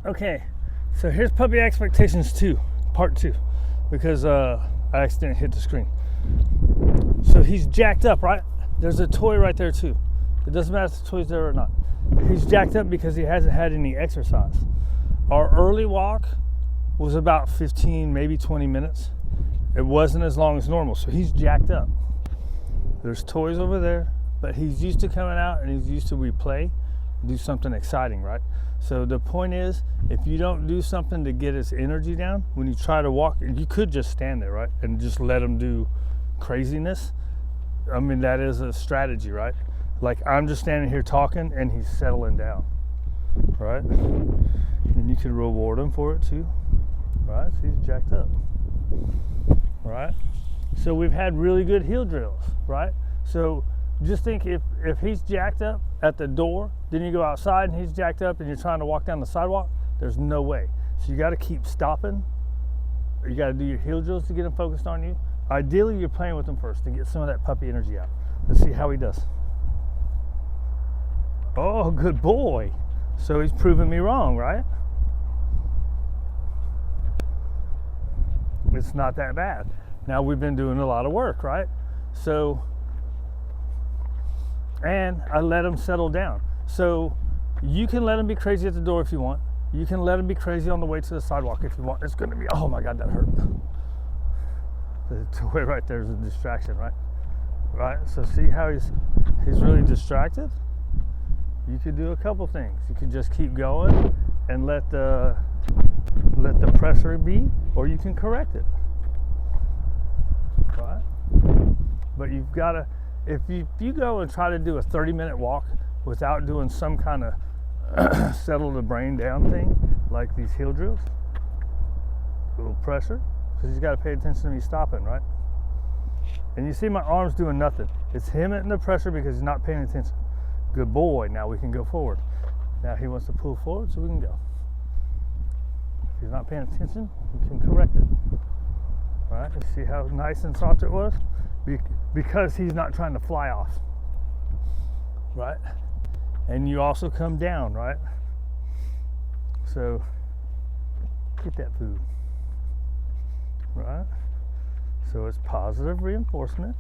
Okay, so here's puppy expectations 2, part 2, because I accidentally hit the screen. So he's jacked up, right? There's a toy right there too. It doesn't matter if the toy's there or not. He's jacked up because he hasn't had any exercise. Our early walk was about 15, maybe 20 minutes. It wasn't as long as normal, so he's jacked up. There's toys over there, but he's used to coming out and he's used to replay, do something exciting, right? So the point is, if you don't do something to get his energy down, when you try to walk, you could just stand there, right? And just let him do craziness. I mean, that is a strategy, right? Like I'm just standing here talking and he's settling down, right? And you can reward him for it too, right? So he's jacked up, right? So we've had really good heel drills, right? So just think if he's jacked up at the door, then you go outside and he's jacked up and you're trying to walk down the sidewalk, there's no way. So you got to keep stopping. Or you got to do your heel drills to get him focused on you. Ideally, you're playing with him first to get some of that puppy energy out. Let's see how he does. Oh, good boy. So he's proving me wrong, right? It's not that bad. Now we've been doing a lot of work, right? So, and I let him settle down. So you can let him be crazy at the door if you want. You can let him be crazy on the way to the sidewalk if you want. It's going to be, oh my God, that hurt. The toy right there is a distraction, right? Right, so see how he's really distracted? You could do a couple things. You could just keep going and let the pressure be, or you can correct it, right? But you've got to, if you go and try to do a 30-minute walk without doing some kind of settle the brain down thing, like these heel drills, a little pressure, because he's got to pay attention to me stopping, right? And you see my arms doing nothing. It's him hitting the pressure because he's not paying attention. Good boy, now we can go forward. Now he wants to pull forward, so we can go. If he's not paying attention, we can correct it. All right, you see how nice and soft it was? Because he's not trying to fly off, right? And you also come down, right? So, get that food, right? So it's positive reinforcement,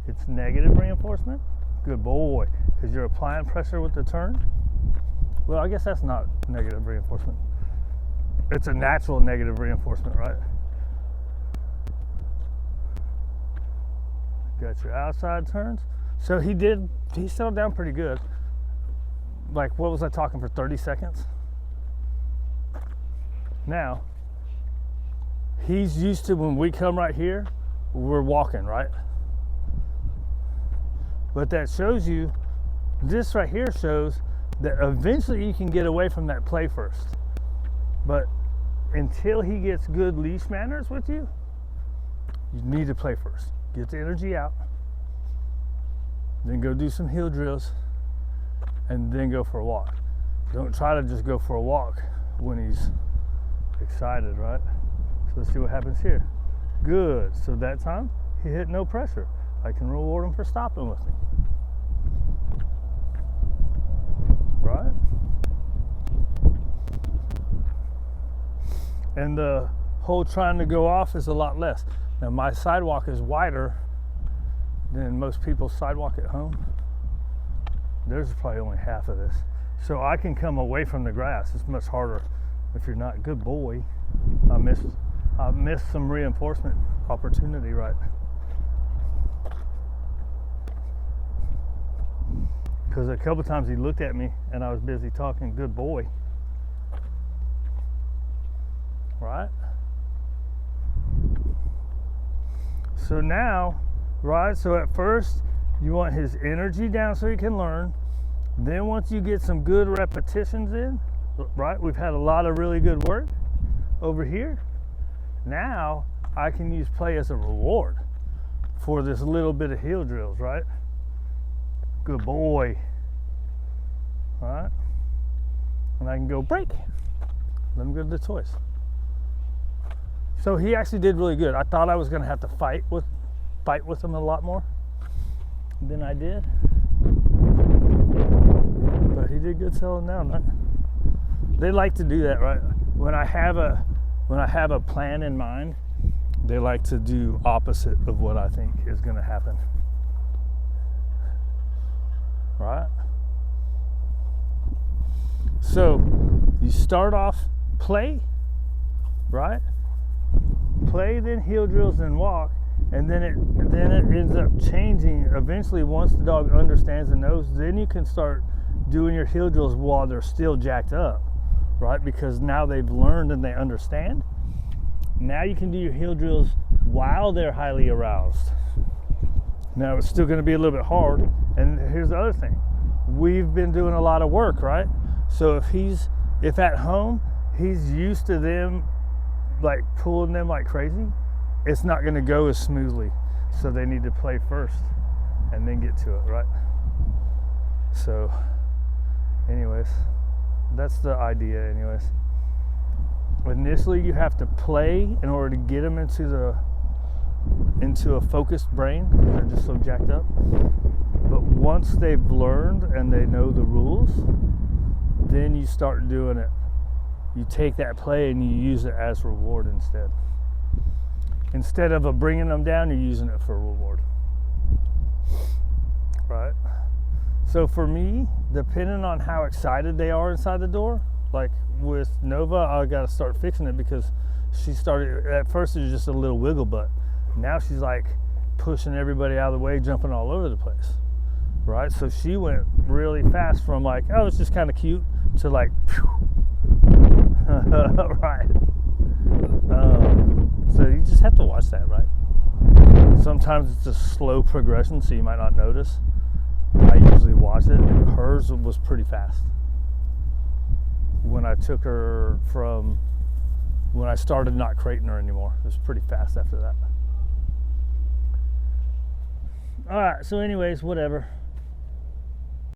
it's negative reinforcement. Good boy, because you're applying pressure with the turn. Well, I guess that's not negative reinforcement. It's a natural negative reinforcement, right? Got your outside turns. So he settled down pretty good. Like, what was I talking for 30 seconds? Now, he's used to when we come right here, we're walking, right? But that shows you, this right here shows that eventually you can get away from that play first. But until he gets good leash manners with you, you need to play first. Get the energy out, then go do some heel drills, and then go for a walk. Don't try to just go for a walk when he's excited, right? So let's see what happens here. Good, so that time he hit no pressure. I can reward him for stopping with me. Right? And the whole trying to go off is a lot less. Now my sidewalk is wider than most people's sidewalk at home. There's probably only half of this. So I can come away from the grass. It's much harder if you're not. Good boy. I missed some reinforcement opportunity, right? Because a couple times he looked at me and I was busy talking. Good boy. Right? So now, right, so at first you want his energy down so he can learn. Then once you get some good repetitions in, right, we've had a lot of really good work over here. Now I can use play as a reward for this little bit of heel drills, right? Good boy. All right? And I can go break. Let him go to the toys. So he actually did really good. I thought I was going to have to fight with him a lot more than I did. But he did good settling down, right? they like to do that, right? When I have a plan in mind, they like to do opposite of what I think is going to happen, right? So you start off play, right? Play, then heel drills, then walk, and then it ends up changing eventually. Once the dog understands and knows, then you can start doing your heel drills while they're still jacked up, right? Because now they've learned and they understand. Now you can do your heel drills while they're highly aroused. Now it's still going to be a little bit hard. And here's the other thing. We've been doing a lot of work, right? So if at home he's used to them like pulling them like crazy, it's not going to go as smoothly. So they need to play first and then get to it, right? So anyways, that's the idea anyways. Initially you have to play in order to get them into a focused brain, because they're just so jacked up. But once they've learned and they know the rules, then you start doing it. You take that play and you use it as reward instead. Instead of bringing them down, you're using it for reward, right? So for me, depending on how excited they are inside the door, like with Nova, I got to start fixing it, because she started, at first it was just a little wiggle butt. Now she's like pushing everybody out of the way, jumping all over the place, right? So she went really fast from like, oh, it's just kind of cute, to like, right. So you just have to watch that, right? Sometimes it's a slow progression, so you might not notice. I usually watch it. Hers was pretty fast. When I took her from, when I started not crating her anymore, it was pretty fast after that. All right, so anyways, whatever.